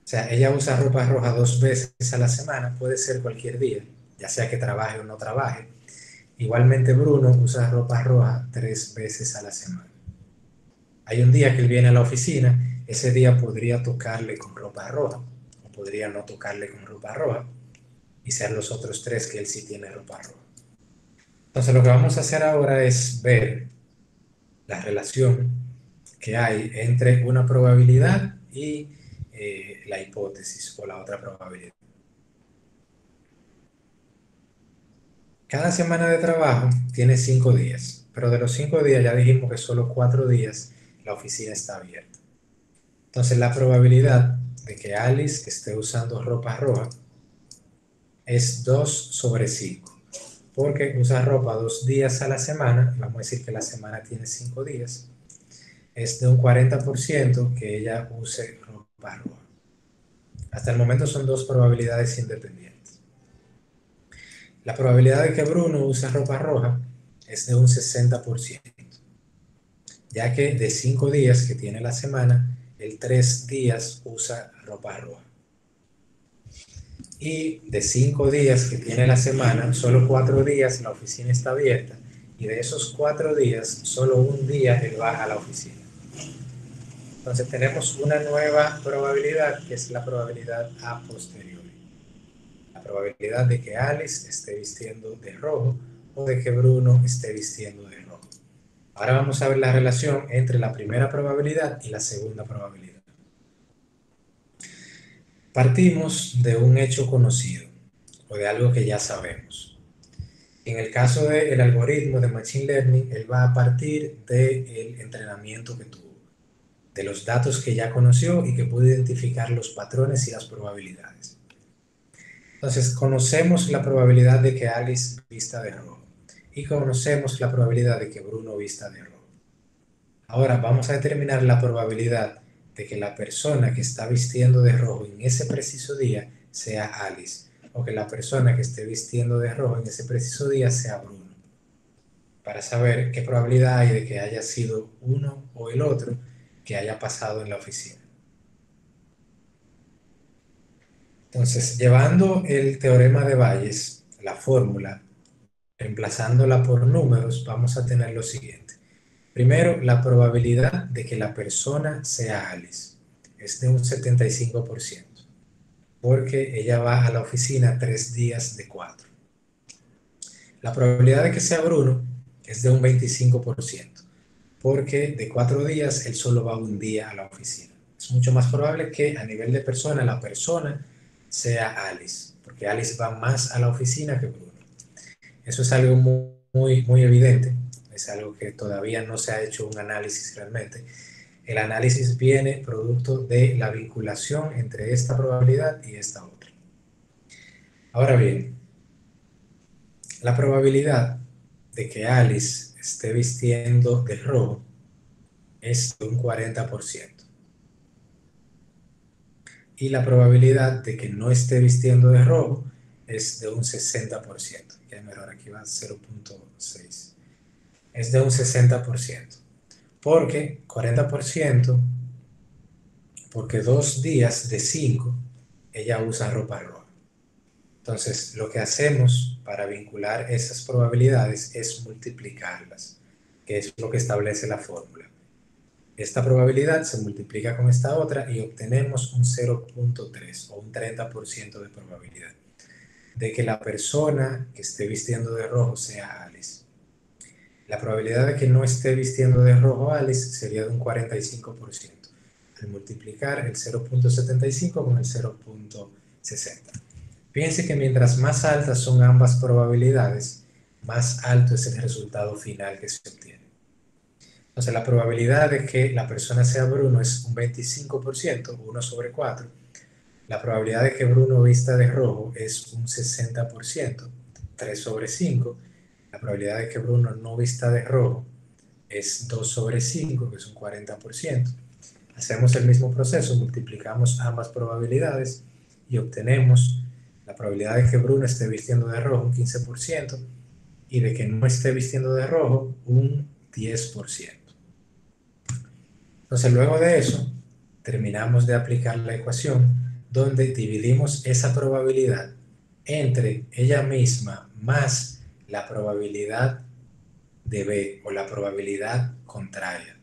O sea, ella usa ropa roja 2 veces a la semana, puede ser cualquier día, ya sea que trabaje o no trabaje. Igualmente Bruno usa ropa roja 3 veces a la semana. Hay un día que él viene a la oficina, ese día podría tocarle con ropa roja, o podría no tocarle con ropa roja, y ser los otros 3 que él sí tiene ropa roja. Entonces lo que vamos a hacer ahora es ver la relación que hay entre una probabilidad y la hipótesis o la otra probabilidad. Cada semana de trabajo tiene 5 días, pero de los 5 días ya dijimos que solo 4 días la oficina está abierta. Entonces la probabilidad de que Alice esté usando ropa roja es 2/5, porque usa ropa 2 días a la semana, vamos a decir que la semana tiene 5 días, es de un 40% que ella use ropa roja. Hasta el momento son dos probabilidades independientes. La probabilidad de que Bruno use ropa roja es de un 60%, ya que de 5 días que tiene la semana, el 3 días usa ropa roja. y de 5 días que tiene la semana, solo 4 días la oficina está abierta y de esos 4 días, solo un día él va a la oficina. Entonces tenemos una nueva probabilidad que es la probabilidad a posteriori. La probabilidad de que Alice esté vistiendo de rojo o de que Bruno esté vistiendo de rojo. Ahora vamos a ver la relación entre la primera probabilidad y la segunda probabilidad. Partimos de un hecho conocido o de algo que ya sabemos. En el caso del algoritmo de Machine Learning, él va a partir del entrenamiento que tuvo, de los datos que ya conoció y que pudo identificar los patrones y las probabilidades. Entonces, conocemos la probabilidad de que Alice vista de rojo y conocemos la probabilidad de que Bruno vista de rojo. Ahora vamos a determinar la probabilidad de que la persona que está vistiendo de rojo en ese preciso día sea Alice, o que la persona que esté vistiendo de rojo en ese preciso día sea Bruno, para saber qué probabilidad hay de que haya sido uno o el otro que haya pasado en la oficina. Entonces, llevando el teorema de Bayes, la fórmula, reemplazándola por números, vamos a tener lo siguiente. Primero, la probabilidad de que la persona sea Alice es de un 75%, porque ella va a la oficina 3 días de 4. La probabilidad de que sea Bruno es de un 25%, porque de 4 días él solo va un día a la oficina. Es mucho más probable que a nivel de persona la persona sea Alice, porque Alice va más a la oficina que Bruno. Eso es algo muy evidente, es algo que todavía no se ha hecho un análisis realmente. El análisis viene producto de la vinculación entre esta probabilidad y esta otra. Ahora bien, la probabilidad de que Alice esté vistiendo de rojo es de un 40%. Y la probabilidad de que no esté vistiendo de rojo es de un 60%. Ya mejor, aquí va 0.6. Es de un 60%. Porque 40%, porque 2 días de 5 ella usa ropa roja. Entonces, lo que hacemos para vincular esas probabilidades es multiplicarlas, que es lo que establece la fórmula. Esta probabilidad se multiplica con esta otra y obtenemos un 0.3 o un 30% de probabilidad de que la persona que esté vistiendo de rojo sea Alice. La probabilidad de que no esté vistiendo de rojo Alice sería de un 45%, al multiplicar el 0.75 con el 0.60. Fíjense que mientras más altas son ambas probabilidades, más alto es el resultado final que se obtiene. Entonces, la probabilidad de que la persona sea Bruno es un 25%, 1 sobre 4. La probabilidad de que Bruno vista de rojo es un 60%, 3 sobre 5. La probabilidad de que Bruno no vista de rojo es 2 sobre 5, que es un 40%. Hacemos el mismo proceso, multiplicamos ambas probabilidades y obtenemos la probabilidad de que Bruno esté vistiendo de rojo un 15% y de que no esté vistiendo de rojo un 10%. Entonces, luego de eso, terminamos de aplicar la ecuación donde dividimos esa probabilidad entre ella misma más la probabilidad de B o la probabilidad contraria.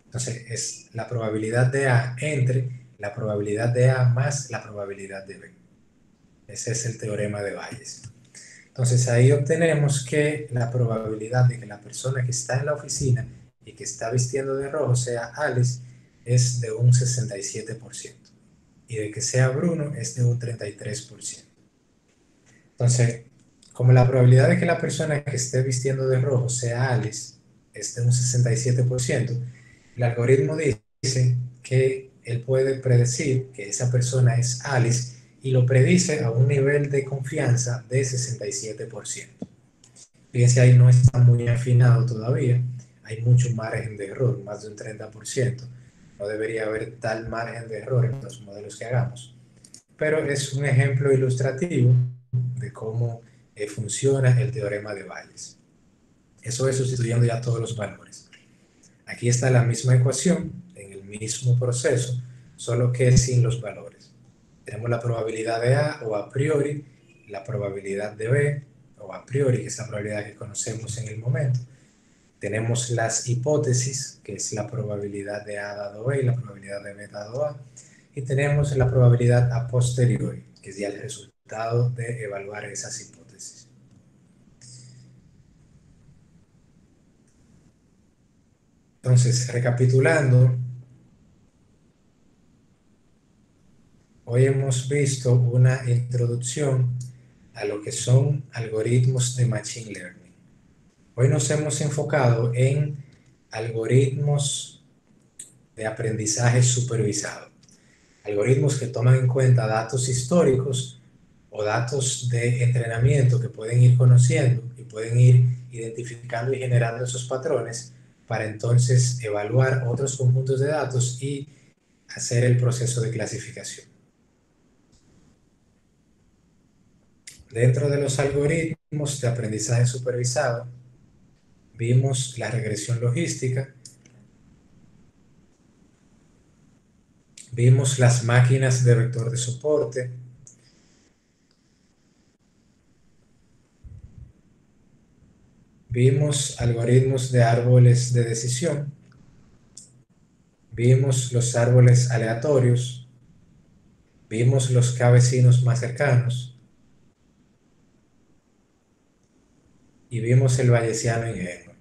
Entonces, es la probabilidad de A entre la probabilidad de A más la probabilidad de B. Ese es el teorema de Bayes. Entonces, ahí obtenemos que la probabilidad de que la persona que está en la oficina y que está vistiendo de rojo sea Alice es de un 67% y de que sea Bruno es de un 33%. Entonces, como la probabilidad de que la persona que esté vistiendo de rojo sea Alice es de un 67%, el algoritmo dice que él puede predecir que esa persona es Alice y lo predice a un nivel de confianza de 67%. Fíjense, ahí no está muy afinado todavía, hay mucho margen de error, más de un 30%. No debería haber tal margen de error en los modelos que hagamos, pero es un ejemplo ilustrativo de cómo funciona el teorema de Bayes. Eso es sustituyendo ya todos los valores. Aquí está la misma ecuación, en el mismo proceso, solo que sin los valores. Tenemos la probabilidad de A o a priori, la probabilidad de B o a priori, que es la probabilidad que conocemos en el momento. Tenemos las hipótesis, que es la probabilidad de A dado B y la probabilidad de B dado A. Y tenemos la probabilidad a posteriori, que es ya el resultado de evaluar esas hipótesis. Entonces, recapitulando, hoy hemos visto una introducción a lo que son algoritmos de Machine Learning. Hoy nos hemos enfocado en algoritmos de aprendizaje supervisado. Algoritmos que toman en cuenta datos históricos o datos de entrenamiento que pueden ir conociendo y pueden ir identificando y generando esos patrones para entonces evaluar otros conjuntos de datos y hacer el proceso de clasificación. Dentro de los algoritmos de aprendizaje supervisado, vimos la regresión logística, vimos las máquinas de vector de soporte, vimos algoritmos de árboles de decisión, vimos los árboles aleatorios, vimos los k-vecinos más cercanos y vimos el bayesiano ingenuo.